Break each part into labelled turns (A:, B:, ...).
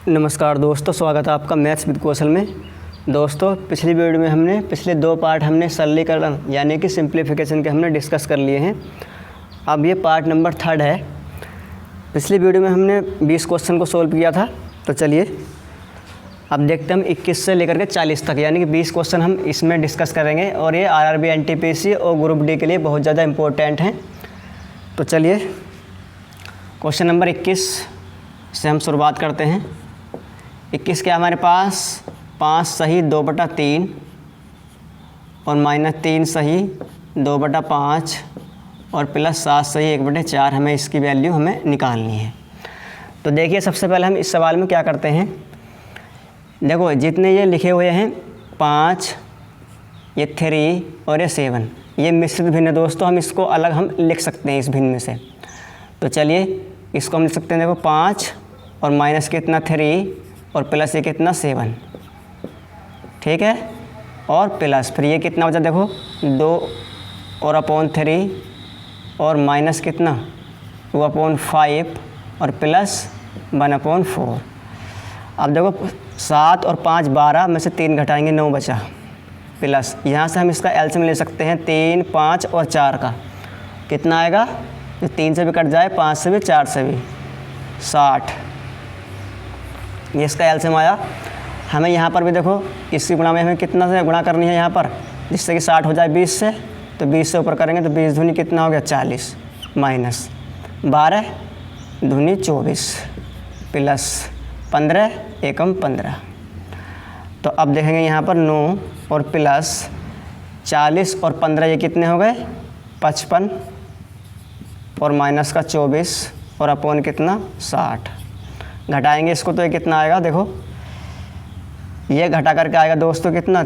A: नमस्कार दोस्तों, स्वागत है आपका मैथ्स विद कौशल में। दोस्तों, पिछली वीडियो में हमने पिछले 2 पार्ट हमने सरलीकरण यानी कि सिंप्लीफिकेशन के हमने डिस्कस कर लिए हैं। अब ये पार्ट नंबर 3 है। पिछली वीडियो में हमने 20 क्वेश्चन को सोल्व किया था। तो चलिए अब देखते हैं हम 21 से लेकर के 40 तक यानी कि 20 क्वेश्चन हम इसमें डिस्कस करेंगे और ये आरआरबी, एनटीपीसी और ग्रुप डी के लिए बहुत ज़्यादा इम्पोर्टेंट हैं। तो चलिए क्वेश्चन नंबर 21 से हम शुरुआत करते हैं। 21 क्या हमारे पास 5 सही 2/3 और -3 सही 2/5 और +7 सही 1/4 हमें इसकी वैल्यू हमें निकालनी है। तो देखिए सबसे पहले हम इस सवाल में क्या करते हैं। देखो जितने ये लिखे हुए हैं 5, ये 3 और ये 7, ये मिश्रित भिन्न है दोस्तों। हम इसको अलग हम लिख सकते हैं इस भिन्न में से। तो चलिए इसको हम लिख सकते हैं। देखो 5 और माइनस कितना 3 और प्लस ये कितना 7, ठीक है। और प्लस फिर ये कितना बचा, देखो 2 और /3 और माइनस कितना 2/5 और प्लस 1/4। अब देखो 7 और 5 12 में से 3 घटाएंगे 9 बचा, प्लस यहाँ से हम इसका एलसीएम ले सकते हैं 3, 5 और 4 का। कितना आएगा, जो 3 से भी कट जाए, 5 से भी, 4 से भी, 60। ये इसका एलसीएम आया। हमें यहाँ पर भी देखो इसकी गुणा में हमें कितना से गुणा करनी है यहाँ पर, जिससे कि 60 हो जाए 20 से। तो 20 से ऊपर करेंगे तो 20 दूनी कितना हो गया 40, माइनस 12 दूनी 24 प्लस 15 एकम 15। तो अब देखेंगे यहाँ पर 9 और प्लस 40 और 15 ये कितने हो गए 55 और माइनस का 24 और अपॉन कितना 60। घटाएंगे इसको तो ये कितना आएगा, देखो ये घटा करके आएगा दोस्तों कितना,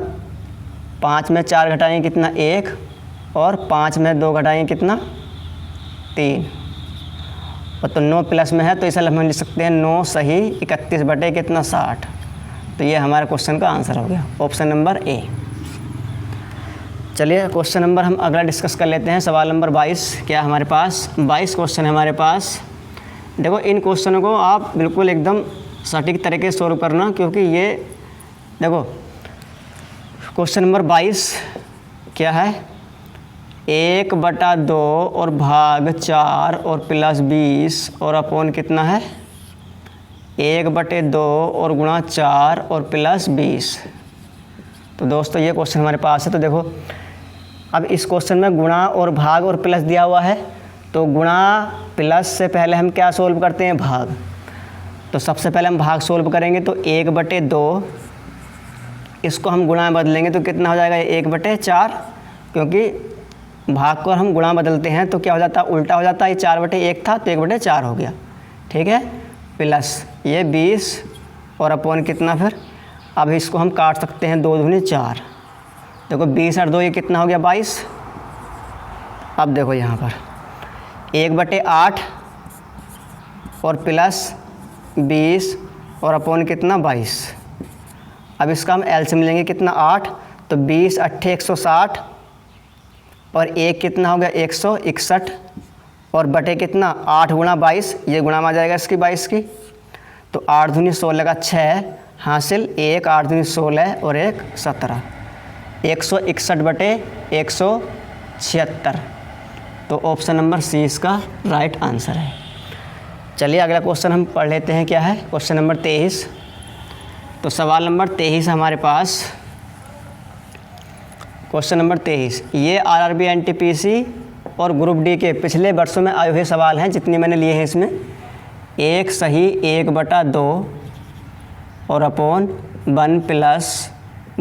A: 5 में 4 घटाएंगे कितना 1 और 5 में 2 घटाएंगे कितना 3। और तो 9 प्लस में है तो इसे हम लिख सकते हैं 9 सही 31 बटे कितना 60। तो ये हमारे क्वेश्चन का आंसर हो गया, ऑप्शन नंबर ए। चलिए क्वेश्चन नंबर हम अगला डिस्कस कर लेते हैं। सवाल नंबर 22 क्या हमारे पास 22 क्वेश्चन है हमारे पास। देखो इन क्वेश्चनों को आप बिल्कुल एकदम सटीक तरीके से सोल्व करना, क्योंकि ये देखो क्वेश्चन नंबर 22 क्या है 1/2 और भाग 4 और प्लस 20 और अपॉन कितना है 1/2 और गुणा 4 और प्लस 20। तो दोस्तों ये क्वेश्चन हमारे पास है। तो देखो अब इस क्वेश्चन में गुणा और भाग और प्लस दिया हुआ है। तो गुणा प्लस से पहले हम क्या सोल्व करते हैं, भाग। तो सबसे पहले हम भाग सोल्व करेंगे तो 1/2 इसको हम गुणा में बदलेंगे तो कितना हो जाएगा 1/4, क्योंकि भाग को हम गुणा बदलते हैं तो क्या हो जाता है उल्टा हो जाता है। ये 4/1 था तो 1/4 हो गया, ठीक है। प्लस ये 20 और अपॉन कितना, फिर अब इसको हम काट सकते हैं 2 दूनी 4। देखो 20 और 2 ये कितना हो गया 22। अब देखो यहाँ पर 1/8 और प्लस 20 और अपॉन कितना 22। अब इसका हम एलसीएम लेंगे कितना 8। तो 20 8 160 और 1 कितना हो गया 161 और बटे कितना 8 गुणा 22, ये गुणा में आ जाएगा इसकी 22 की। तो 8 दूनी 16 का 6 हासिल 1, 8 दूनी 16 और 1 17, 161 बटे 176। तो ऑप्शन नंबर सी इसका राइट आंसर है। चलिए अगला क्वेश्चन हम पढ़ लेते हैं। क्या है क्वेश्चन नंबर 23। तो सवाल नंबर 23 हमारे पास। क्वेश्चन नंबर 23 ये आरआरबी, एनटीपीसी और ग्रुप डी के पिछले वर्षों में आए हुए सवाल हैं जितने मैंने लिए हैं इसमें। 1 सही 1/2 और अपॉन 1 प्लस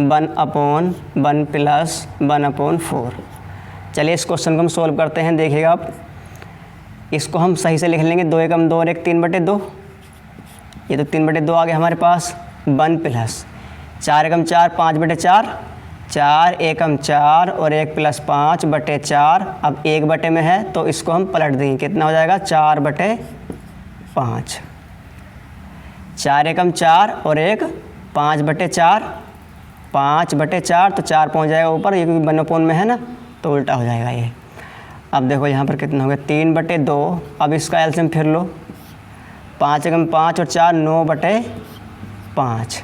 A: 1 अपॉन 1 प्लस 1/4। चलिए इस क्वेश्चन को हम सोल्व करते हैं। देखिएगा आप इसको हम सही से लिख लेंगे 2 एकम 2 और 1 3/2। ये तो 3/2 आ गया हमारे पास। 1 प्लस 4 एकम 4 5/4, 4 एकम 4 और 1 प्लस 5/4। अब 1 में है तो इसको हम पलट देंगे, कितना हो जाएगा 4/5। 4 एकम 4 और 1 5/4, 5/4 तो 4 पहुँच जाएगा ऊपर, ये क्योंकि 1/4 में है ना तो उल्टा हो जाएगा ये। अब देखो यहाँ पर कितना हो गया 3/2। अब इसका एलसीएम फिर लो, 5 एकम 5 और 4 9/4 5।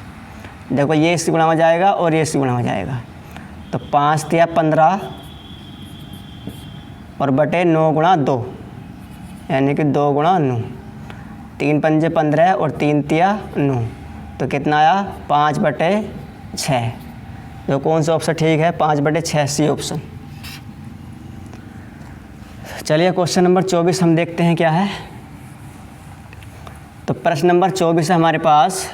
A: देखो ये इससे गुणा हो जाएगा और ये इससे गुणा हो जाएगा, तो 5 तिया 15 और बटे 9 गुणा 2, यानी कि 2 गुणा 9। 3 पंजे 15 और 3 तिया 9, तो कितना आया 5 बटे 6। तो कौन सा ऑप्शन ठीक है? 5 बटे 6 सी ऑप्शन। चलिए क्वेश्चन नंबर 24 हम देखते हैं क्या है। तो प्रश्न नंबर 24 है हमारे पास,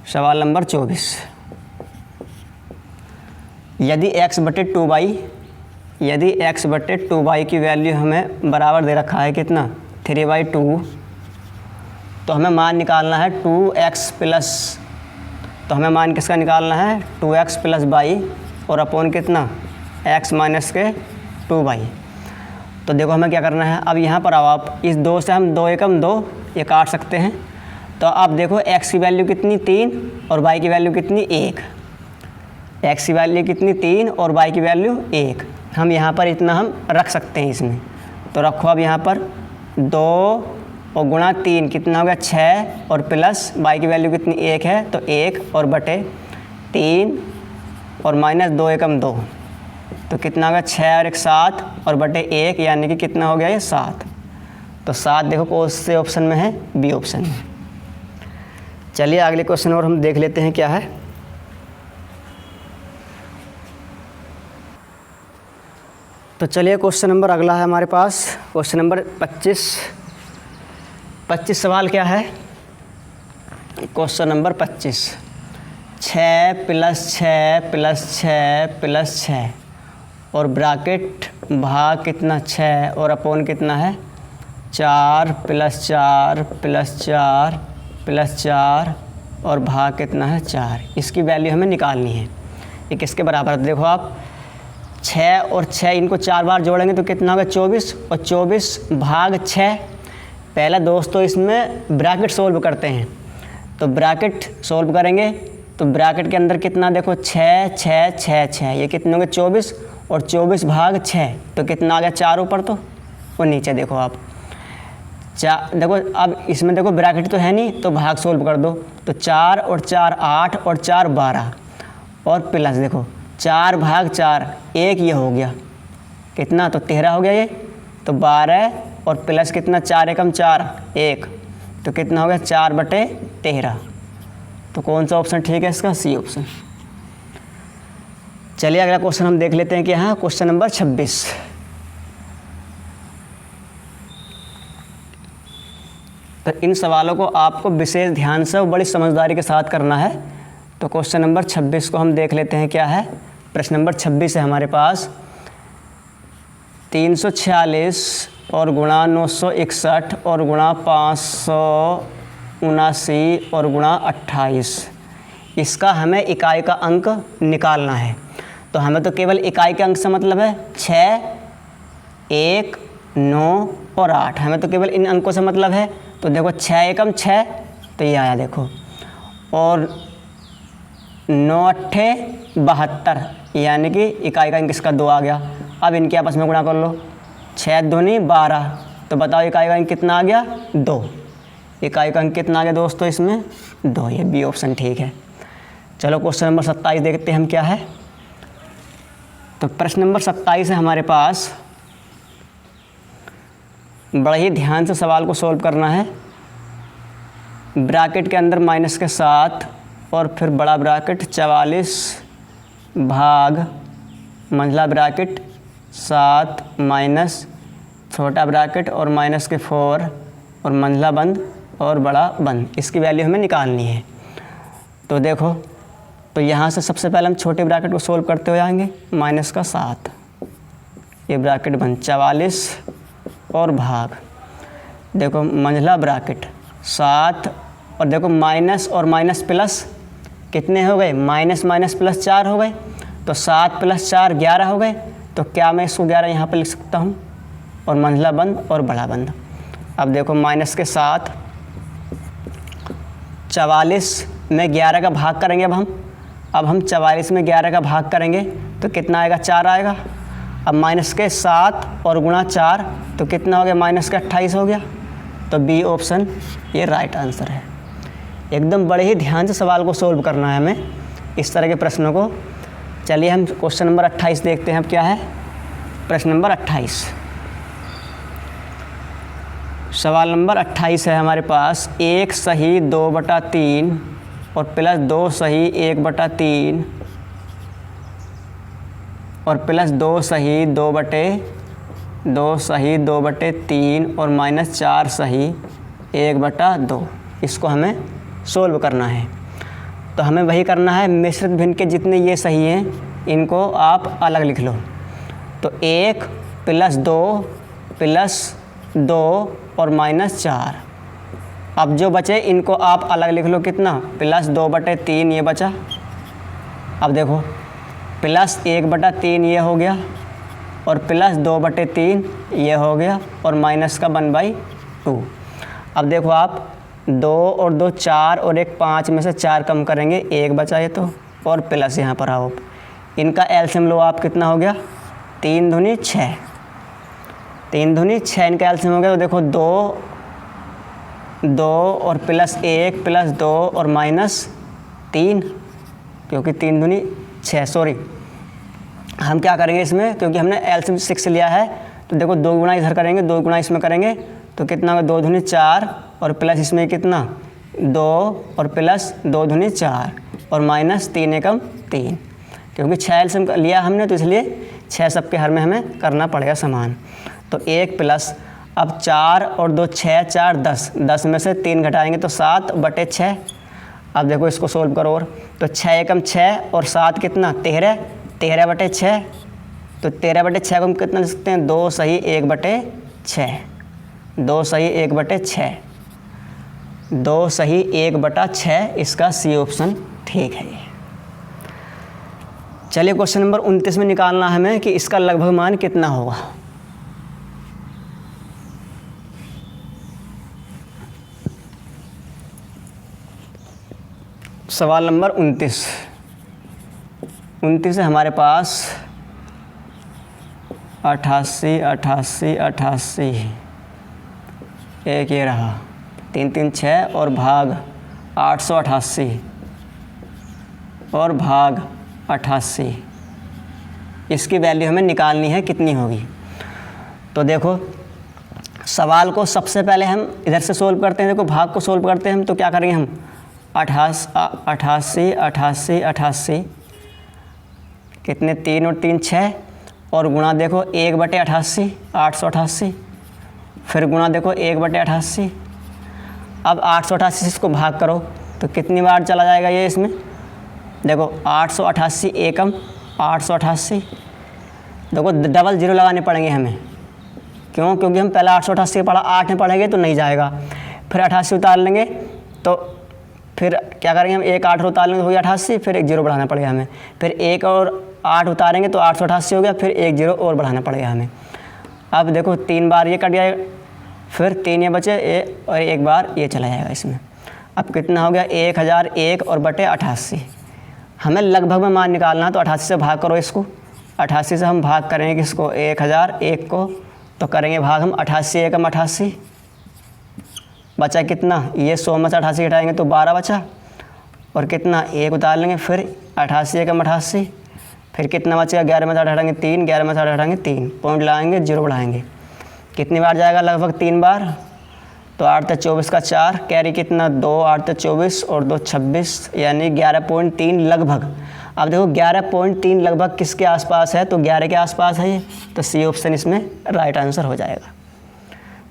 A: सवाल नंबर 24। यदि x बटे 2y की वैल्यू हमें बराबर दे रखा है कितना 3/2, तो हमें मान निकालना है 2x प्लस, तो हमें मान किसका निकालना है 2x प्लस y और अपॉन कितना x माइनस के 2y। तो देखो हमें क्या करना है, अब यहाँ पर आओ आप, इस 2 से हम 2 एकम 2 ये काट सकते हैं। तो आप देखो x की वैल्यू कितनी 3 और y की वैल्यू कितनी 1। x की वैल्यू कितनी 3 और y की वैल्यू 1। हम यहाँ पर इतना हम रख सकते हैं इसमें। तो रखो अब यहाँ पर 2 और गुणा 3 कितना हो गया 6 और प्लस y की वैल्यू कितनी 1 है, तो 1 और बटे 3 और माइनस 2 एकम 2, तो कितना हो गया 6 और 1 7 और बटे 1, यानी कि कितना हो गया ये 7। तो 7 देखो कौन से ऑप्शन में है? बी ऑप्शन में। चलिए अगले क्वेश्चन और हम देख लेते हैं क्या है। तो चलिए क्वेश्चन नंबर अगला है हमारे पास, क्वेश्चन नंबर 25 सवाल क्या है? Question number 25, 6 plus 6 plus 6 plus 6 और ब्रैकेट भाग कितना 6 और अपॉन कितना है 4 प्लस 4 प्लस 4 प्लस 4 और भाग कितना है 4। इसकी वैल्यू हमें निकालनी है। ये किसके बराबर है? देखो आप 6 और 6 इनको 4 बार जोड़ेंगे तो कितना होगा 24 और 24 भाग 6। पहला दोस्तों इसमें ब्रैकेट सोल्व करते हैं, तो ब्रैकेट सोल्व करेंगे तो ब्रैकेट के अंदर कितना देखो 6 6 6 6, ये कितने होंगे 24 और 24 भाग 6, तो कितना आ गया 4 ऊपर तो और नीचे देखो आप 4। देखो अब इसमें देखो ब्रैकेट तो है नहीं, तो भाग सोल्व कर दो, तो 4 और 4 8 और 4 12 और प्लस देखो 4 भाग 4 1, ये हो गया कितना तो 13 हो गया ये, तो 12 और प्लस कितना 4 एकम 4 1, तो कितना हो गया 4 बटे 13। तो कौन सा ऑप्शन ठीक है इसका? C option. चलिए अगला क्वेश्चन हम देख लेते हैं कि यहाँ क्वेश्चन नंबर 26। तो इन सवालों को आपको विशेष ध्यान से और बड़ी समझदारी के साथ करना है। तो क्वेश्चन नंबर 26 को हम देख लेते हैं क्या है। प्रश्न नंबर 26 है हमारे पास, 346 और गुणा 961 और गुणा 579 और गुणा 28, इसका हमें इकाई का अंक निकालना है। तो हमें तो केवल इकाई के अंक से मतलब है 6 1 9 और 8, हमें तो केवल इन अंकों से मतलब है। तो देखो 6 एकम 6, तो ये आया देखो, और 9 अट्ठे 72, यानी कि इकाई का अंक इसका 2 आ गया। अब इनके आपस में गुणा कर लो, 6 दूनी 12, तो बताओ इकाई का अंक कितना आ गया 2। इकाई का अंक कितना आ गया दोस्तों इसमें 2, ये बी ऑप्शन ठीक है। चलो क्वेश्चन नंबर 27 देखते हैं हम क्या है। तो प्रश्न नंबर 27 है हमारे पास, बड़े ही ध्यान से सवाल को सॉल्व करना है। ब्रैकेट के अंदर माइनस के 7 और फिर बड़ा ब्रैकेट 44 भाग मंझला ब्रैकेट 7 माइनस छोटा ब्रैकेट और माइनस के 4 और मंझला बंद और बड़ा बंद, इसकी वैल्यू हमें निकालनी है। तो देखो, तो यहाँ से सबसे पहले हम छोटे ब्रैकेट को सोल्व करते हुए आएंगे। माइनस का 7, ये ब्रैकेट बंद 44 और भाग देखो मंझला ब्रैकेट 7 और देखो माइनस और माइनस प्लस कितने हो गए, माइनस माइनस प्लस 4 हो गए, तो 7 प्लस 4 11 हो गए। तो क्या मैं इसको 11 यहाँ पर लिख सकता हूँ, और मंझला बंद और बड़ा बंद। अब देखो माइनस के 7 44 में 11 का भाग करेंगे। अब हम 44 में 11 का भाग करेंगे तो कितना आएगा 4 आएगा। अब माइनस के 7 और गुणा 4, तो कितना हो गया माइनस का 28 हो गया। तो बी ऑप्शन ये राइट आंसर है। एकदम बड़े ही ध्यान से सवाल को सोल्व करना है हमें, इस तरह के प्रश्नों को। चलिए हम क्वेश्चन नंबर 28 देखते हैं। अब क्या है प्रश्न नंबर 28। सवाल नंबर 28 है हमारे पास, 1 सही 2/3 और प्लस 2 सही 1/3 और प्लस 2 सही 2/3 और माइनस 4 सही 1/2। इसको हमें सोल्व करना है। तो हमें वही करना है, मिश्रित भिन्न के जितने ये सही हैं इनको आप अलग लिख लो। तो 1 + 2 और माइनस 4। अब जो बचे इनको आप अलग लिख लो। कितना? प्लस 2/3 ये बचा। अब देखो प्लस 1/3 ये हो गया और प्लस 2/3 ये हो गया और माइनस का 1/2। अब देखो आप 2 और 2 4 और 1 5 में से 4 कम करेंगे, 1 बचा ये तो, और प्लस यहाँ पर आओ। इनका एलसीएम लो आप, कितना हो गया? 3 दूनी 6, 3 दूनी 6 इनका एलसीएम हो गया। तो देखो 2 और प्लस 1 प्लस 2 और माइनस 3, क्योंकि 3 दूनी 6। सॉरी, हम क्या करेंगे इसमें, क्योंकि हमने एलसीएम 6 लिया है, तो देखो 2 गुना इधर करेंगे, 2 गुना इसमें करेंगे, तो कितना होगा? 2 दूनी 4 और प्लस इसमें कितना? 2 और प्लस 2 दूनी 4 और माइनस 3 एकम 3, क्योंकि 6 एलसीएम लिया हमने, तो इसलिए 6 सबके हर में हमें करना पड़ेगा समान। तो 1 प्लस, अब 4 और 2 6, 4 10, 10 में से 3 घटाएंगे तो 7/6। अब देखो इसको सोल्व करो, और तो 6 एकम 6 और 7 कितना? 13, 13/6। तो 13/6 को हम कितना लिख सकते हैं? 2 सही 1/6, 2 सही 1/6, 2 सही 1/6। इसका सी ऑप्शन ठीक है। चलिए क्वेश्चन नंबर 29 में निकालना है हमें कि इसका लगभग मान कितना होगा। सवाल नंबर 29 है हमारे पास 88, 88, 88, एक ये रहा, 3 3 6 और भाग 888 और भाग 88। इसकी वैल्यू हमें निकालनी है, कितनी होगी। तो देखो सवाल को सबसे पहले हम इधर से सोल्व करते हैं। देखो भाग को सोल्व करते हैं हम, तो क्या करेंगे हम? 88, 88, 88, कितने? 3 और 3 6, और गुणा देखो 1/88, 888, फिर गुणा देखो 1/88। अब 888 से इसको भाग करो तो कितनी बार चला जाएगा ये इसमें? देखो 888 एकम 888। देखो डबल 0 लगाने पड़ेंगे हमें, क्यों? क्योंकि हम पहले 888 पढ़ा, 8 में पढ़ेंगे तो नहीं जाएगा। फिर 88 उतार लेंगे, तो फिर क्या करेंगे हम? 1 8 उतार लेंगे तो हो गया 88, फिर 1 0 बढ़ाना पड़ेगा हमें। फिर 1 और 8 उतारेंगे तो 888 हो गया, फिर 1 0 और बढ़ाना पड़ेगा हमें। अब देखो 3 बार ये कट जाएगा, फिर 3 ये बचे और 1 बार ये चला जाएगा इसमें। अब कितना हो गया? 1001 और बटे 88। हमें लगभग में मान निकालना है, तो 88 से भाग करो इसको। 88 से हम भाग करेंगे किसको? 1001 को, तो करेंगे भाग हम 88 एकम 88, बचा कितना? ये 100 में से 88 घटाएंगे तो 12 बचा, और कितना? 1 उतार लेंगे, फिर 88 एकम 88, फिर कितना बचेगा? 11 में से 8 हटाएंगे 3, 11 में से 8 हटाएंगे 3, पॉइंट लगाएंगे, 0 बढ़ाएंगे। कितनी बार जाएगा? लगभग 3 बार। तो 8 × 24 का 4, कैरी कितना? 2, 8 × 24 और 2 26, यानी 11.3 लगभग। अब देखो 11.3 लगभग किसके आसपास है? तो 11 के आसपास है ये, तो सी ऑप्शन इसमें राइट आंसर हो जाएगा।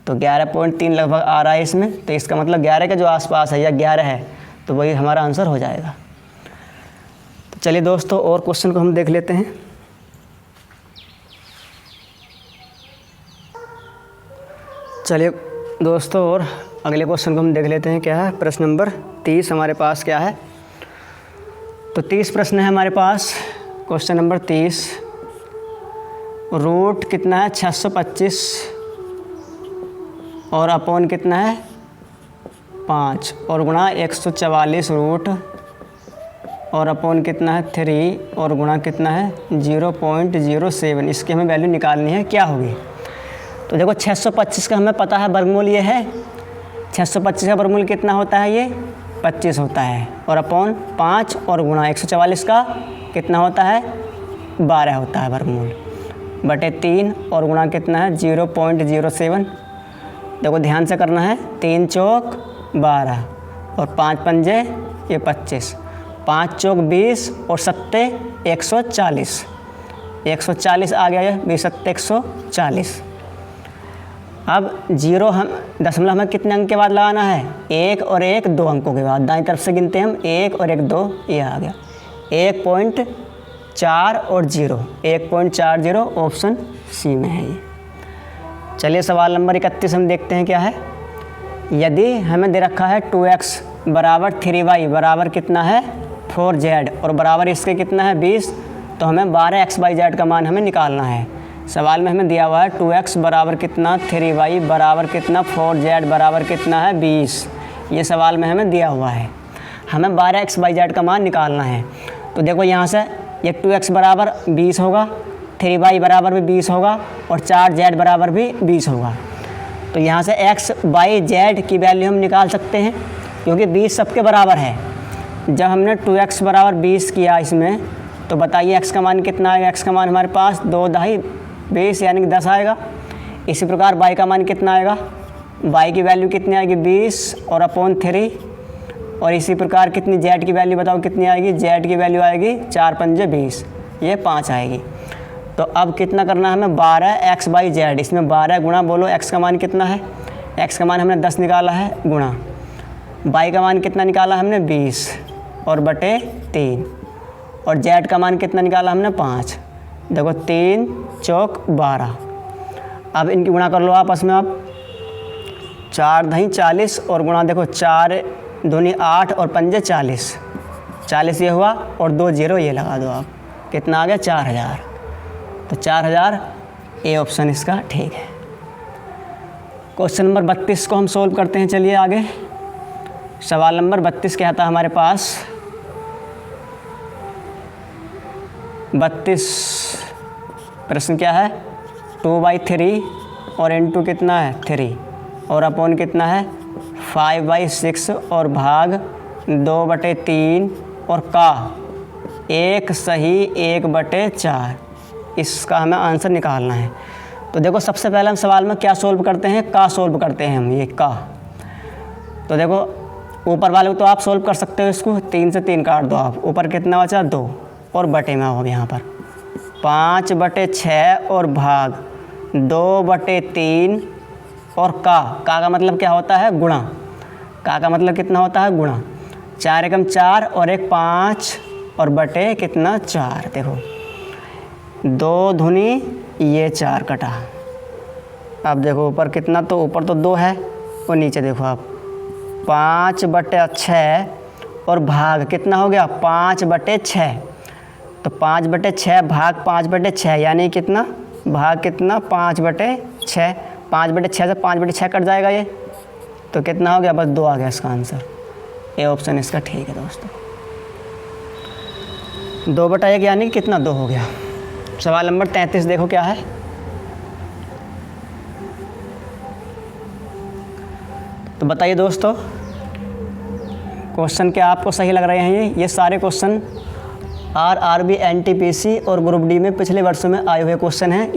A: तो 11.3 लगभग आ रहा है इसमें, तो इसका मतलब 11 के जो आसपास है या 11 है, तो वही हमारा आंसर हो जाएगा। तो चलिए दोस्तों और क्वेश्चन को हम देख लेते हैं। चलिए दोस्तों और अगले क्वेश्चन को हम देख लेते हैं। क्या है? प्रश्न नंबर 30 हमारे पास क्या है? तो 30 प्रश्न है हमारे पास। क्वेश्चन नंबर 30, रूट कितना है? 625 और अपॉन कितना है? 5 और गुणा 144 रूट और अपॉन कितना है? 3 और गुणा कितना है? 0.07। इसकी हमें वैल्यू निकालनी है, क्या होगी? तो देखो 625 का हमें पता है वर्गमूल ये है, 625 का वर्गमूल कितना होता है, ये 25 होता है, और अपॉन 5 और गुणा 144 का कितना होता है, 12 होता है वर्गमूल, बटे 3 और गुणा कितना है 0.07। देखो ध्यान से करना है, 3 चौक 12 और 5 पंजे ये 25, 5 चौक 20 और 7 140, 140 आ गया ये, 20 7 140। अब जीरो हम दशमलव हमें कितने अंक के बाद लगाना है, 1 और 1 2 अंकों के बाद, दाईं तरफ से गिनते हैं हम, 1 और 1 2, ये आ गया 1.4 और 0, 1.40 ऑप्शन सी में है ये। चलिए सवाल नंबर 31 हम देखते हैं क्या है। यदि हमें दे रखा है 2x बराबर 3y बराबर कितना है 4z और बराबर इसके कितना है 20, तो हमें 12x/z का मान हमें निकालना है। सवाल में हमें दिया हुआ है 2x बराबर कितना 3y बराबर कितना 4z बराबर कितना है 20, ये सवाल में हमें दिया हुआ है। हमें 12x/z का मान निकालना है। तो देखो यहाँ से ये 2x बराबर 20 होगा, 3y बराबर भी 20 होगा और 4z बराबर भी 20 होगा। तो यहाँ से x/z की वैल्यू हम निकाल सकते हैं क्योंकि 20 सबके बराबर है। जब हमने 2x बराबर 20 किया इसमें, तो बताइए x का मान कितना आएगा। x का मान हमारे पास 2 दही 20 यानी कि 10 आएगा। इसी प्रकार y का मान कितना आएगा, y की वैल्यू कितनी आएगी 20 और अपॉन 3, और इसी प्रकार कितनी z की वैल्यू बताओ कितनी आएगी, z की वैल्यू आएगी 4 पंजे 20, ये 5 आएगी। तो अब कितना करना है हमें 12x/z, इसमें 12 गुणा बोलो x का मान कितना है, x का मान हमने 10 निकाला है, गुणा y का मान कितना निकाला हमने 20 और बटे 3, और z का मान कितना निकाला हमने 5। देखो 3 चौक 12। अब इनकी गुणा कर लो आपस में आप, 4 दही 40 और गुणा देखो 4 दूनी 8 और पंजे 40, 40 ये हुआ और 2 0 ये लगा दो आप, कितना आ गया 4000। तो 4000 ए ऑप्शन इसका ठीक है। क्वेश्चन नंबर 32 को हम सोल्व करते हैं। चलिए आगे सवाल नंबर 32 क्या था हमारे पास, 32 प्रश्न क्या है 2/3 और इंटू कितना है 3 और अपॉन कितना है 5/6 और भाग 2/3 और का 1 सही 1/4, इसका हमें आंसर निकालना है। तो देखो सबसे पहले हम सवाल में क्या सोल्व करते हैं, का सोल्व करते हैं हम, ये का। तो देखो ऊपर वाले को तो आप सोल्व कर सकते हो, इसको 3 से 3 काट दो आप, ऊपर कितना बचा 2 और बटे में आओ यहाँ पर 5/6 और भाग 2/3 और का मतलब क्या होता है गुणा, का मतलब कितना होता है गुणा, 4 एकम 4 और 1 5 और बटे कितना 4। देखो 2 धुनी ये 4 कटा। अब देखो ऊपर कितना, तो ऊपर तो 2 है और नीचे देखो आप 5/6 और भाग कितना हो गया 5/6, तो 5/6 भाग 5/6 यानी कितना भाग कितना 5/6, 5/6 से 5/6 कट जाएगा ये, तो कितना हो गया बस 2 आ गया इसका आंसर। ए ऑप्शन इसका ठीक है दोस्तों। 2/1 यानी कितना 2 हो गया। सवाल नंबर 33 देखो क्या है। तो बताइए दोस्तों क्वेश्चन क्या आपको सही लग रहे हैं। ये सारे क्वेश्चन RRB NTPC और ग्रुप डी में पिछले वर्षों में आए हुए क्वेश्चन हैं।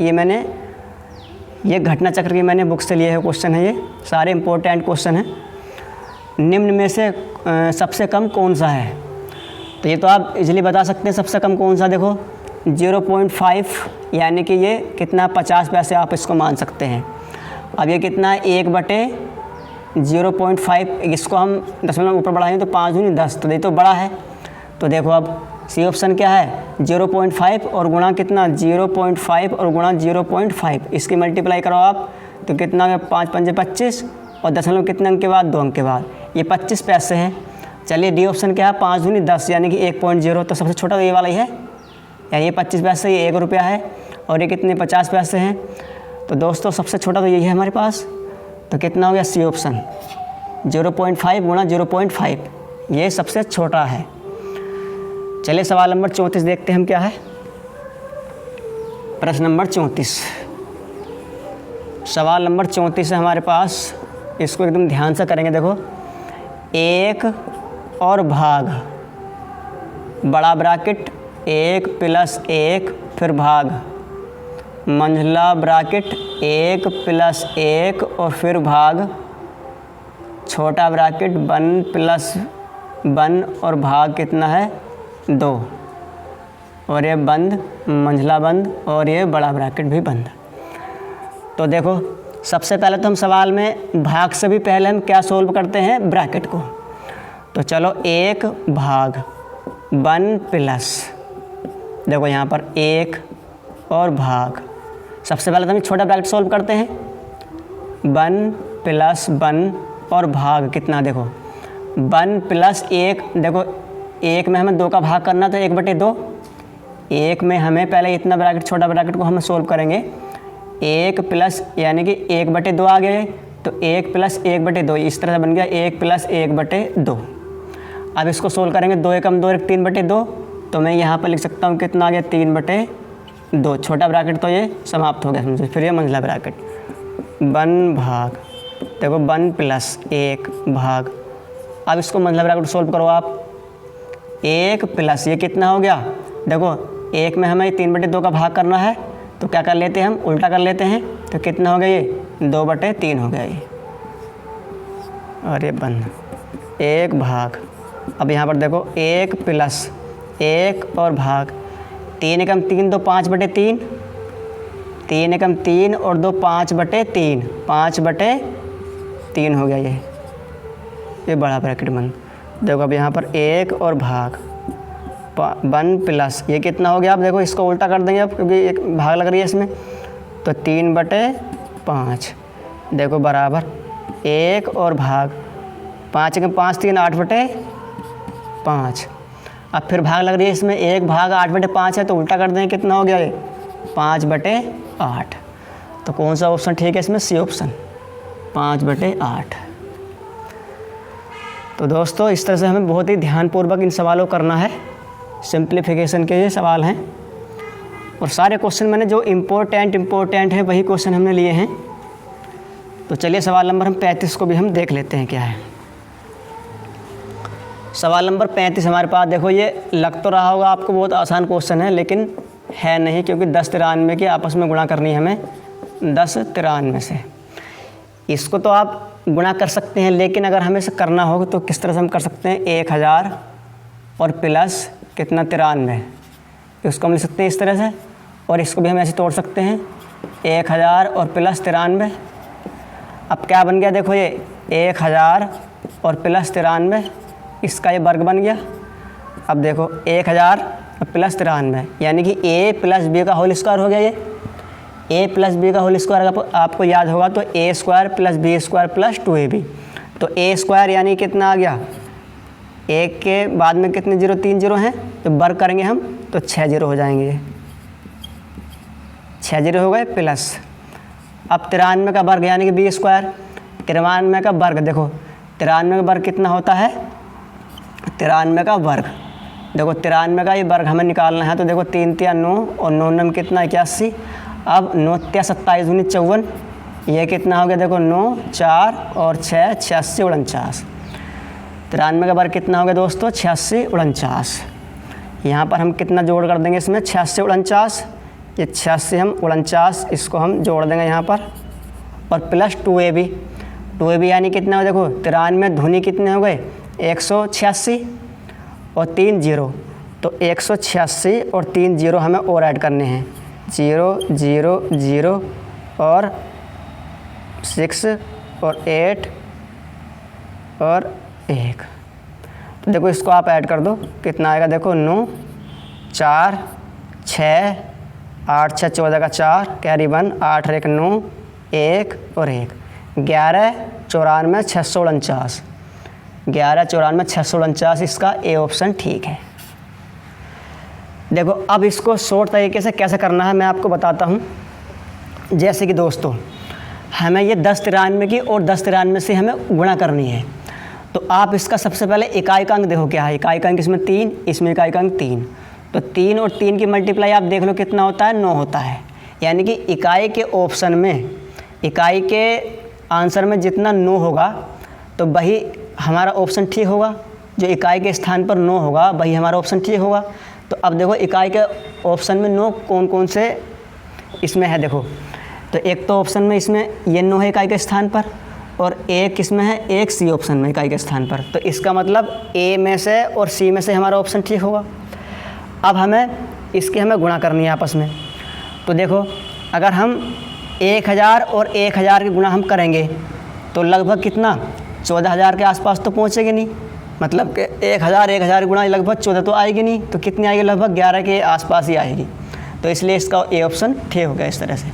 A: ये घटना चक्र की मैंने बुक से लिए हुए क्वेश्चन हैं, ये सारे इम्पोर्टेंट क्वेश्चन हैं। निम्न में से सबसे कम कौन सा है, तो ये तो आप इजीली बता सकते हैं सबसे कम कौन सा। देखो 0.5 यानी कि ये कितना 50 पैसे आप इसको मान सकते हैं। अब ये कितना है 1/0.5, इसको हम दशमलव ऊपर बढ़ाएंगे तो 5 दूनी 10, तो ये तो बड़ा है। तो देखो अब सी ऑप्शन क्या है 0.5 और गुणा कितना 0.5 और गुणा 0.5, इसकी मल्टीप्लाई करो आप तो कितना है 5 पंजे 25 और दशमलव कितने अंक के बाद 2 अंक के बाद ये 25 पैसे हैं। चलिए डी ऑप्शन क्या है 5 दूनी 10 यानी कि 1.0, तो सबसे छोटा तो ये वाला ही है, यानी ये 25 पैसे, ये 1 रुपया है और ये कितने 50 पैसे हैं। तो दोस्तों सबसे छोटा तो यही है हमारे पास, तो कितना हो गया सी ऑप्शन 0.5 गुणा 0.5, ये सबसे छोटा है। चलिए सवाल नंबर 34 देखते हैं हम क्या है। प्रश्न नंबर 34, सवाल नंबर 34 है हमारे पास इसको एकदम ध्यान से करेंगे। देखो, एक और भाग, बड़ा ब्रैकेट 1 प्लस 1 फिर भाग, मंझला ब्रैकेट 1 प्लस 1 और फिर भाग, छोटा ब्रैकेट 1 प्लस 1 और भाग कितना है 2, और ये बंद, मंझला बंद, और ये बड़ा ब्रैकेट भी बंद। तो देखो, सबसे पहले तो हम सवाल में भाग से भी पहले हम क्या सोल्व करते हैं, ब्रैकेट को। तो चलो, 1 भाग 1 प्लस, देखो यहाँ पर 1 और भाग, सबसे पहले तो हम छोटा ब्रैकेट सोल्व करते हैं, 1 प्लस 1 और भाग कितना, देखो 1 प्लस 1, देखो 1 में हमें 2 का भाग करना, तो 1/2, 1 में हमें पहले इतना ब्रैकेट, छोटा ब्रैकेट को हम सोल्व करेंगे, 1 प्लस यानी कि 1/2 आ गए, तो 1 प्लस 1/2 इस तरह से बन गया 1 प्लस 1/2। अब इसको सोल्व करेंगे, 2 एकम 2 3/2, तो मैं यहाँ पर लिख सकता हूँ कितना आ गया 3/2, छोटा ब्रैकेट तो ये समाप्त हो गया समझो। फिर ये मंझला ब्रैकेट 1 भाग, देखो 1 प्लस 1 भाग, अब इसको मंझला ब्रैकेट सोल्व करो आप, 1 प्लस ये कितना हो गया, देखो 1 में हमें 3/2 का भाग करना है, तो क्या कर लेते हैं हम, उल्टा कर लेते हैं, तो कितना हो गया ये 2/3 हो गया ये, और ये बंद, 1 भाग। अब यहाँ पर देखो 1 प्लस 1 और भाग, 3 एकम 3 2 5/3, 3 एकम 3 और 2 5/3, 5/3 हो गया ये बड़ा ब्रैकेट बंद। देखो अब यहाँ पर 1 और भाग, 1 प्लस ये कितना हो गया, आप देखो इसको उल्टा कर देंगे अब, क्योंकि एक भाग लग रही है इसमें, तो 3/5, देखो बराबर 1 और भाग, 5 एकम 5 3 8/5, अब फिर भाग लग रही है इसमें, 1 भाग 8/5 है, तो उल्टा कर देंगे, कितना हो गया ये 5/8। तो कौन सा ऑप्शन ठीक है इसमें, सी ऑप्शन 5/8। तो दोस्तों, इस तरह से हमें बहुत ही ध्यानपूर्वक इन सवालों को करना है, सिंप्लीफिकेशन के ये सवाल हैं, और सारे क्वेश्चन मैंने जो इम्पोर्टेंट है वही क्वेश्चन हमने लिए हैं। तो चलिए सवाल नंबर हम 35 को भी हम देख लेते हैं क्या है। सवाल नंबर 35 हमारे पास, देखो ये लग तो रहा होगा आपको बहुत आसान क्वेश्चन है, लेकिन है नहीं, क्योंकि 10 93 की आपस में गुणा करनी है हमें, 10 93 से। इसको तो आप गुणा कर सकते हैं, लेकिन अगर हमें इसे करना हो तो किस तरह से हम कर सकते हैं, 1000 और प्लस कितना 93, इसको हम लिख सकते हैं इस तरह से, और इसको भी हम ऐसे तोड़ सकते हैं, 1000 और प्लस 93। अब क्या बन गया, देखो ये 1000 और प्लस 93, इसका ये वर्ग बन गया। अब देखो 1000 और प्लस 93 यानी कि a प्लस बी का होल स्क्वायर हो गया, ये a प्लस बी का होल स्क्वायर आपको याद होगा, तो a square plus b square plus 2ab, तो a स्क्वायर यानी कितना आ गया, 1 के बाद में कितने 0 3 0 हैं, तो वर्ग करेंगे हम तो 6 0 हो जाएंगे, 6 0 हो गए प्लस। अब 93 का वर्ग यानी कि बी स्क्वायर, 93 का वर्ग, देखो 93 का वर्ग कितना होता है, 93 का वर्ग, देखो 93 का ये वर्ग हमें निकालना है, तो देखो 3 3 9 और 9 9 कितना 81, अब 9 3 27 19 54, ये कितना हो गया, देखो 9 4 और 6 86 49, 93 का वर्ग कितना हो गया दोस्तों 86 49। यहाँ पर हम कितना जोड़ कर देंगे इसमें, 86 49, ये 86 हम 49 इसको हम जोड़ देंगे यहाँ पर, और प्लस 2ab, 2ab यानी कितना हो, देखो 93 धुनी कितने हो गए 186 और 3 0, तो 186 और 3 0 हमें और ऐड करने हैं, 0 0 0 और 6 और 8 और 1, तो देखो इसको आप ऐड कर दो, कितना आएगा, देखो 9 4 6 8 6 14 का 4 कैरी 1 8 और 1 9 1 और 1 11 94 649, 11 94 649, इसका ए ऑप्शन ठीक है। देखो अब इसको शॉर्ट तरीके से कैसे करना है मैं आपको बताता हूँ। जैसे कि दोस्तों हमें ये 10 93 की और 10 93 से हमें गुणा करनी है, तो आप इसका सबसे पहले इकाई का अंक देखो क्या है, इकाई का अंक इसमें 3, इसमें इकाई का अंक 3, तो 3 और 3 की मल्टीप्लाई आप देख लो कितना होता है, 9 होता है, यानी कि इकाई के ऑप्शन में, इकाई के आंसर में जितना 9 होगा तो वही हमारा ऑप्शन ठीक होगा। जो इकाई के स्थान पर 9 होगा वही हमारा ऑप्शन ठीक होगा। तो अब देखो इकाई के ऑप्शन में 9 कौन कौन से इसमें है देखो। तो एक तो ऑप्शन में इसमें ये 9 है इकाई के स्थान पर, और एक इसमें है, एक सी ऑप्शन में इकाई के स्थान पर। तो इसका मतलब ए में से और सी में से हमारा ऑप्शन ठीक होगा। अब हमें गुणा करनी है आपस में। तो देखो अगर हम 1000 और 1000 के गुणा हम करेंगे तो लगभग कितना 14000 के आसपास तो पहुँचेगी नहीं, मतलब कि 1000 गुणा लगभग 14 तो आएगी नहीं, तो कितनी आएगी, लगभग 11 के आसपास ही आएगी। तो इसलिए इसका ए ऑप्शन ठीक हो गया इस तरह से।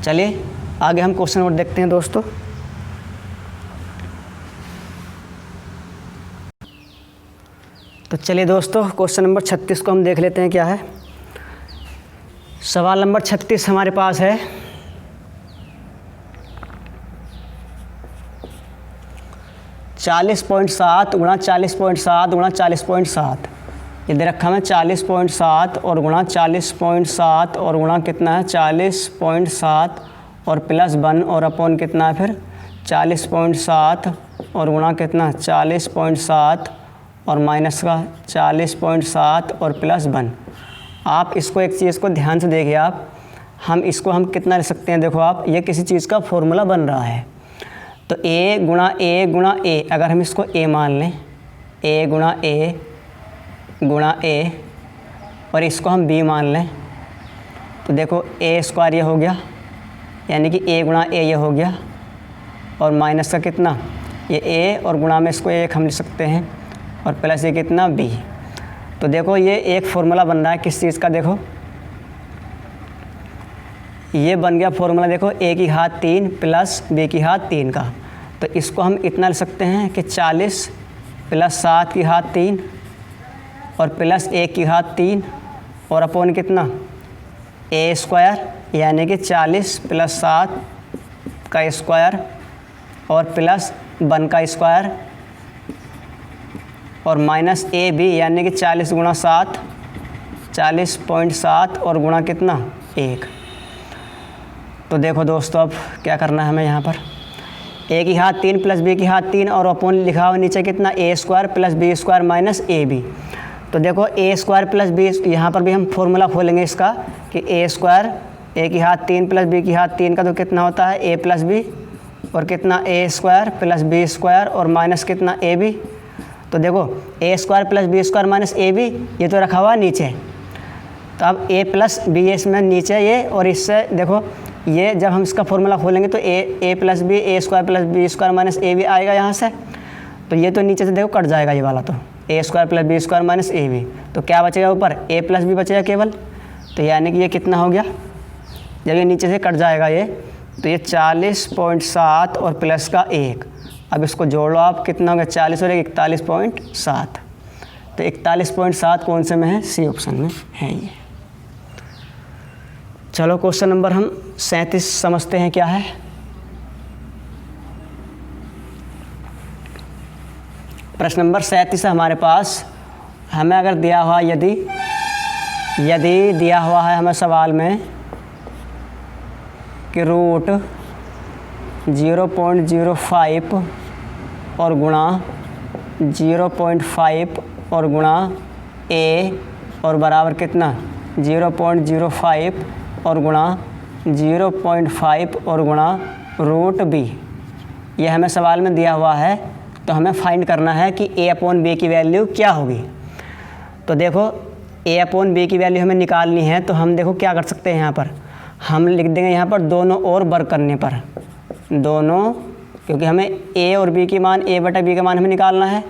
A: चलिए आगे हम क्वेश्चन नंबर देखते हैं दोस्तों। तो चलिए दोस्तों क्वेश्चन नंबर 36 को हम देख लेते हैं क्या है। सवाल नंबर 36 हमारे पास है, (40.7 गुणा 40.7 गुणा 40.7) ये दे रखा है 40.7 और गुणा 40.7 और गुणा कितना है 40.7 और प्लस 1 और अपॉन कितना है फिर 40.7 और गुणा कितना 40.7 और माइनस का 40.7 और प्लस 1। आप इसको एक चीज़ को ध्यान से देखिए आप, हम कितना लिख सकते हैं। देखो आप, ये किसी चीज़ का फॉर्मूला बन रहा है। तो ए गुणा ए, अगर हम इसको ए मान लें, ए गुणा ए और इसको हम बी मान लें, तो देखो ए स्क्वायर ये हो गया, यानी कि ए गुणा ए ये हो गया, और माइनस का कितना ये ए और गुणा में इसको एक हम लिख सकते हैं, और प्लस ये कितना बी। तो देखो ये एक फार्मूला बन रहा है किस चीज़ का, देखो ये बन गया फार्मूला, देखो ए की घात 3 प्लस बी की घात 3 का। तो इसको हम इतना लिख सकते हैं कि 40 प्लस 7 की घात 3 और प्लस 1 की घात 3 और अपॉन कितना ए स्क्वायर, यानी कि 40 प्लस 7 का स्क्वायर और प्लस 1 का स्क्वायर और माइनस ए बी, यानी कि 40 गुणा 7 40.7 और गुणा कितना 1। तो देखो दोस्तों अब क्या करना है हमें यहाँ पर, ए की घात 3 प्लस बी की घात 3 और अपॉन लिखा हुआ नीचे कितना a square plus b square minus a b. तो देखो ए स्क्वायर प्लस बी, यहाँ पर भी हम फॉर्मूला खोलेंगे इसका कि ए स्क्वायर ए की घात 3 प्लस बी की घात 3 का तो कितना होता है ए प्लस बी, और कितना a square plus b square और माइनस कितना ए बी। तो देखो a square plus b square minus a b ये तो रखा हुआ नीचे, तो अब ए प्लस बी इसमें नीचे ये, और इससे देखो ये जब हम इसका फॉर्मूला खोलेंगे तो a plus b a square plus b square minus a b आएगा यहाँ से। तो ये तो नीचे से देखो कट जाएगा ये वाला, तो a square plus b square minus a b, तो क्या बचेगा ऊपर ए प्लस बी बचेगा केवल। तो यानी कि ये कितना हो गया, जब ये नीचे से कट जाएगा ये, तो ये 40.7 और प्लस का 1। अब इसको जोड़ लो आप, कितना हो गया 40 और 41.7। तो 41.7 कौन से में है, सी ऑप्शन में है ये। चलो क्वेश्चन नंबर हम 37 समझते हैं क्या है। प्रश्न नंबर 37 है हमारे पास। हमें अगर दिया हुआ यदि दिया हुआ है हमें सवाल में कि रूट 0.05 और गुणा 0.5 और गुणा ए और बराबर कितना 0.05 और गुणा 0.5 और गुणा रूट बी, ये हमें सवाल में दिया हुआ है। तो हमें फाइंड करना है कि ए अपॉन बी की वैल्यू क्या होगी। तो देखो ए अपॉन बी की वैल्यू हमें निकालनी है, तो हम देखो क्या कर सकते हैं, यहाँ पर हम लिख देंगे यहाँ पर दोनों और वर्ग करने पर, दोनों, क्योंकि हमें ए और बी की मान ए बटा बी का मान हमें निकालना है,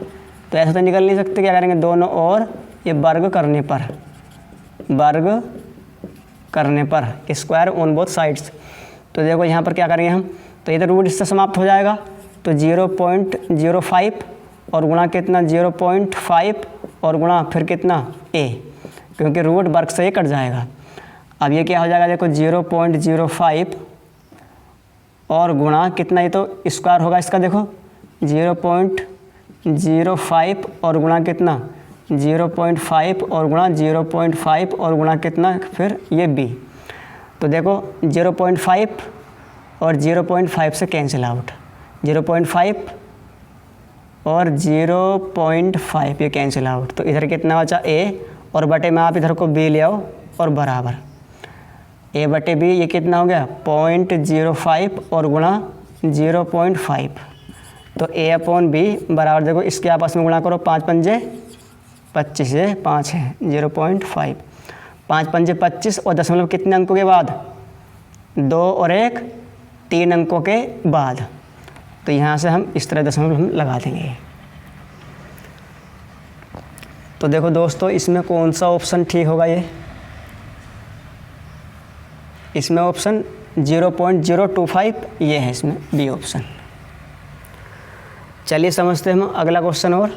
A: तो ऐसा तो निकल नहीं सकते। क्या करेंगे, दोनों और ये वर्ग करने पर स्क्वायर ऑन बोथ साइड्स। तो देखो यहाँ पर क्या करेंगे हम, तो ये तो रूट इससे समाप्त हो जाएगा, तो 0.05 और गुणा कितना 0.5 और गुणा फिर कितना a, क्योंकि रूट वर्ग से ही कट जाएगा। अब ये क्या हो जाएगा, देखो 0.05 और गुणा कितना, ये तो स्क्वायर होगा इसका, देखो 0.05 और गुणा कितना 0.5 और गुणा 0.5 और गुणा कितना फिर ये b। तो देखो 0.5 और 0.5 से कैंसिल आउट, 0.5 और 0.5 ये कैंसिल आउट। तो इधर कितना बचा a, और बटे में आप इधर को b ले आओ और बराबर a बटे b, ये कितना हो गया 0.05 और गुणा 0.5। तो a अपॉन b बराबर, देखो इसके आपस में गुणा करो, 5 पंजे 25, ये 5 है 0.5, 5 पंजे 25 और दशमलव कितने अंकों के बाद, 2 और 1 3 अंकों के बाद। तो यहाँ से हम इस तरह दशमलव हम लगा देंगे। तो देखो दोस्तों, इसमें कौन सा ऑप्शन ठीक होगा, ये इसमें ऑप्शन 0.025 ये है इसमें बी ऑप्शन। चलिए समझते हैं हम अगला क्वेश्चन। और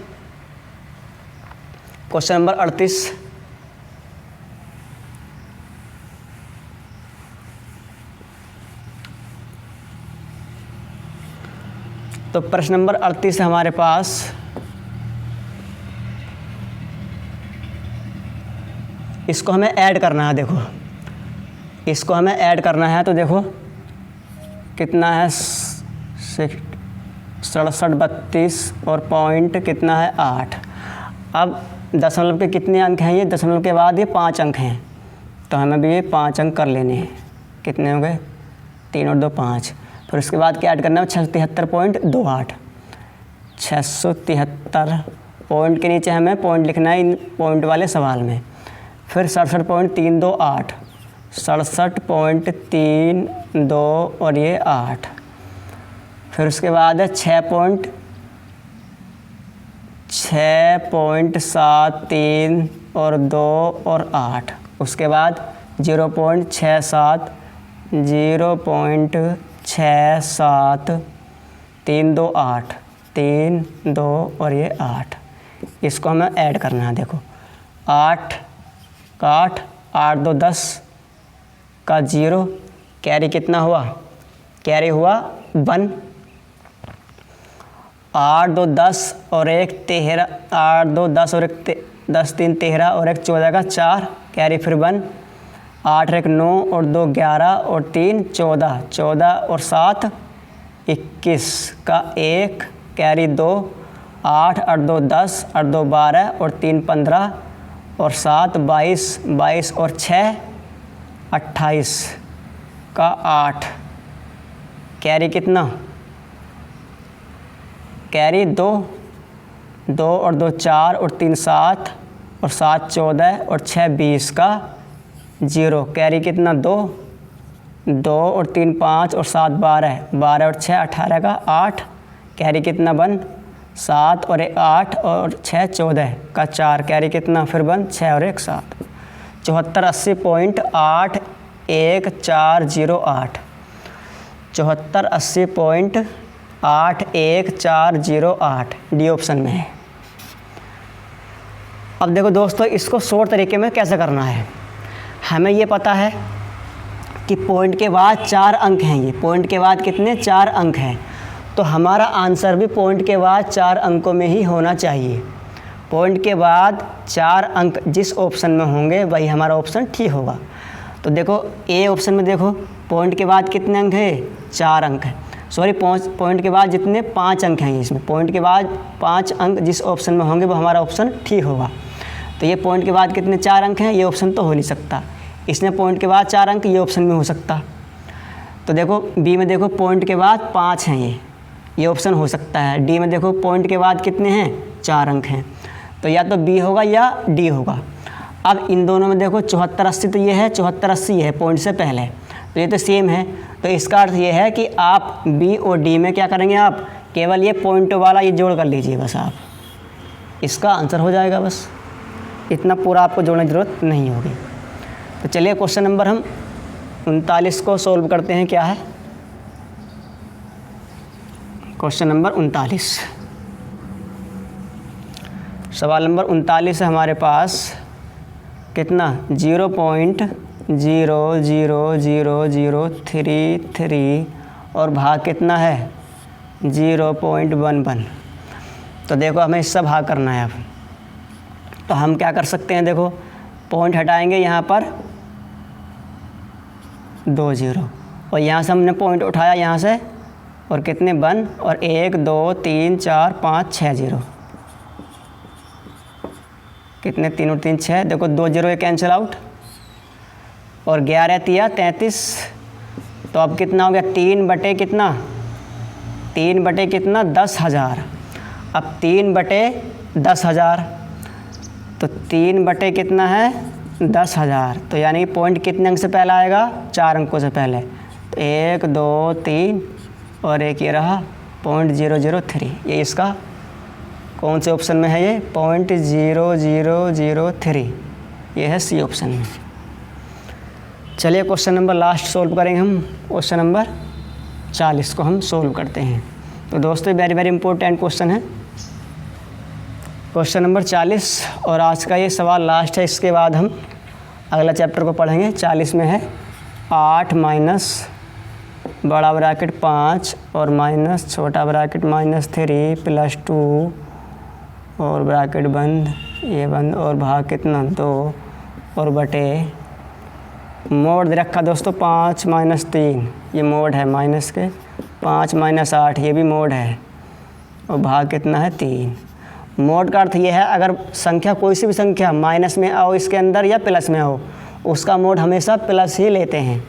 A: क्वेश्चन नंबर 38। तो प्रश्न नंबर 38 हमारे पास इसको हमें ऐड करना है। देखो इसको हमें ऐड करना है, तो देखो कितना है 67, 32 और पॉइंट कितना है 8। अब दशमलव के कितने अंक हैं, ये दशमलव के बाद ये 5 अंक हैं, तो हमें भी ये 5 अंक कर लेने हैं। कितने हो गए 3 और 2 5। फिर उसके बाद क्या ऐड करना है 673.28, 673 पॉइंट के नीचे हमें पॉइंट लिखना है इन पॉइंट वाले सवाल में। फिर 67.328, 67.32 और ये 8। फिर उसके बाद है 6.73 और 2 और 8। उसके बाद 0.67, 0.67, 3 2 8, 3 2 और ये 8। इसको हमें ऐड करना है। देखो 8 का 8, 8 2 10 का 0, कैरी कितना हुआ, कैरी हुआ 1, 8 2 10 और 1 13, 8 2 10 और 1 10 3 13 और 1 14 का 4, कैरी फिर 1, 8 1 9 और 2 11 और 3 14, 14 और 7 21 का 1, कैरी 2, 8 8 2 10, 8 2 12 और 3 15 और 7 22, 22 और 6 28 का 8, कैरी कितना, कैरी 2, 2 और 2 4 और 3 7 और 7 14 और 6 20 का 0, कैरी कितना 2, 2 और 3 5 और 7 12, 12 और 6 18 का 8, कैरी कितना 1, 7 और 1 8 और 6 14 का 4, कैरी कितना फिर 1, 6 और 1 7। 7480.81408, 7480.81408 डी ऑप्शन में है। अब देखो दोस्तों, इसको शॉर्ट तरीके में कैसे करना है। हमें ये पता है कि पॉइंट के बाद 4 अंक हैं, ये पॉइंट के बाद कितने 4 अंक हैं, तो हमारा आंसर भी पॉइंट के बाद 4 अंकों में ही होना चाहिए। पॉइंट के बाद 4 अंक जिस ऑप्शन में होंगे वही हमारा ऑप्शन ठीक होगा। तो देखो ए ऑप्शन में देखो पॉइंट के बाद कितने अंक हैं 4 अंक हैं, सॉरी पॉइंट के बाद जितने 5 अंक हैं, इसमें पॉइंट के बाद 5 अंक जिस ऑप्शन में होंगे वो हमारा ऑप्शन ठीक होगा। तो ये पॉइंट के बाद कितने 4 अंक हैं, ये ऑप्शन तो हो नहीं सकता। इसमें पॉइंट के बाद 4 अंक, ये ऑप्शन में हो सकता। तो देखो बी में देखो पॉइंट के बाद 5 हैं, ये ऑप्शन हो सकता है। डी में देखो पॉइंट के बाद कितने हैं 4 अंक हैं, तो या तो बी होगा या डी होगा। अब इन दोनों में देखो 7480 तो ये है, 7480 ये है पॉइंट से पहले, तो ये तो सेम है। तो इसका अर्थ ये है कि आप बी और डी में क्या करेंगे, आप केवल ये पॉइंट वाला ये जोड़ कर लीजिए, बस आप इसका आंसर हो जाएगा। बस इतना पूरा आपको जोड़ने की ज़रूरत नहीं होगी। तो चलिए क्वेश्चन नंबर हम 39 को सॉल्व करते हैं। क्या है क्वेश्चन नंबर 39। सवाल नंबर 39 है हमारे पास कितना 0.0000033 और भाग कितना है 0.11। तो देखो हमें इससे भाग करना है। अब तो हम क्या कर सकते हैं, देखो पॉइंट हटाएंगे यहाँ पर 2 0 और यहाँ से हमने पॉइंट उठाया यहाँ से, और कितने 1 और 1 2 3 4 5 6 0, कितने 3 और 3 6, देखो 2 0 ये कैंसिल आउट, और 11 तिया 33, तो अब कितना हो गया 3 बटे कितना 10,000। अब 3 बटे 10,000, तो 3 बटे कितना है 10,000, तो यानी कि पॉइंट कितने अंक से पहले आएगा 4 अंकों से पहले, तो 1 2 3 और एक ये रहा 0.003, ये इसका कौन से ऑप्शन में है, ये 0.0003, ये है सी ऑप्शन में। चलिए क्वेश्चन नंबर लास्ट सोल्व करेंगे हम, क्वेश्चन नंबर 40 को हम सोल्व करते हैं। तो दोस्तों वेरी वेरी इंपॉर्टेंट क्वेश्चन है क्वेश्चन नंबर 40, और आज का ये सवाल लास्ट है। इसके बाद हम अगला चैप्टर को पढ़ेंगे। 40 में है 8 माइनस बड़ा ब्रैकेट 5 और माइनस छोटा ब्रैकेट -3 प्लस 2 और ब्रैकेट बंद, ये बंद, और भाग कितना 2 और बटे मोड दे रखा दोस्तों 5 -3, ये मोड है माइनस के, 5 - 8 ये भी मोड है, और भाग कितना है 3। मोड का अर्थ ये है अगर संख्या कोई सी भी संख्या माइनस में आओ इसके अंदर या प्लस में हो, उसका मोड हमेशा प्लस ही लेते हैं।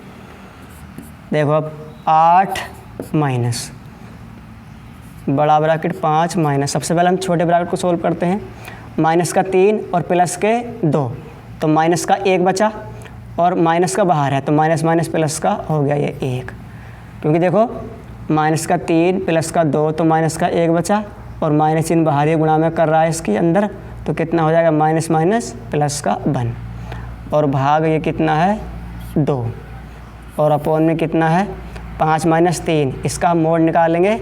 A: देखो अब 8 माइनस बड़ा ब्रैकेट 5 माइनस, सबसे पहले हम छोटे ब्रैकेट को सोल्व करते हैं। माइनस का 3 और प्लस के 2, तो माइनस का 1 बचा, और माइनस का बाहर है तो माइनस माइनस प्लस का हो गया ये 1, क्योंकि देखो माइनस का 3 प्लस का 2 तो माइनस का 1 बचा, और माइनस चिन्ह बाहर ये गुणा में कर रहा है इसके अंदर, तो कितना हो जाएगा माइनस माइनस प्लस का 1, और भाग ये कितना है 2, और अपॉन में कितना है 5 - 3, इसका हम मोड निकालेंगे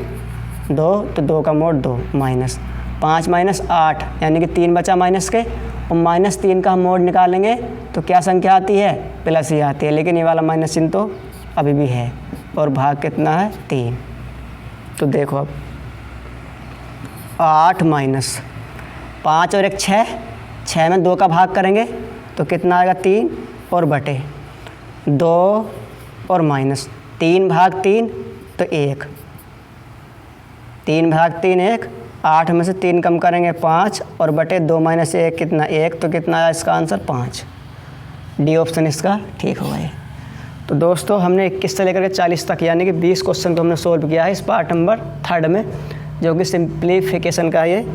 A: 2, तो 2 का मोड 2 माइनस 5 - 8 यानी कि 3 बचा माइनस के, और -3 का हम मोड निकालेंगे तो क्या संख्या आती है प्लस ही आती है, लेकिन ये वाला माइनस चिन्ह तो अभी भी है, और भाग कितना है 3। तो देखो अब 8 माइनस 5 और 1 6, 6 में 2 का भाग करेंगे तो कितना आएगा 3, और बटे 2 और माइनस 3 भाग 3 तो 1, 3 भाग 3 1, 8 में से 3 कम करेंगे 5, और बटे 2 - 1 कितना 1, तो कितना आया इसका आंसर 5, डी ऑप्शन इसका ठीक होगा ये। तो दोस्तों हमने 21 से लेकर के 40 तक यानी कि 20 क्वेश्चन को हमने सोल्व किया है इस पार्ट नंबर 3 में, जो कि सिंप्लीफिकेशन का ये।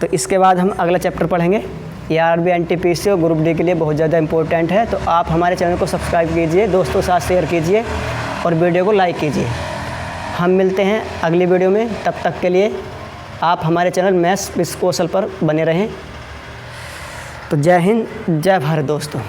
A: तो इसके बाद हम अगला चैप्टर पढ़ेंगे, ये आरबी एनटीपीसी और ग्रुप डी के लिए बहुत ज़्यादा इंपॉर्टेंट है। तो आप हमारे चैनल को सब्सक्राइब कीजिए, दोस्तों के साथ शेयर कीजिए, और वीडियो को लाइक कीजिए। हम मिलते हैं अगली वीडियो में, तब तक के लिए आप हमारे चैनल मैथ्स विद कौशल पर बने रहें। तो जय हिंद, जय भारत दोस्तों।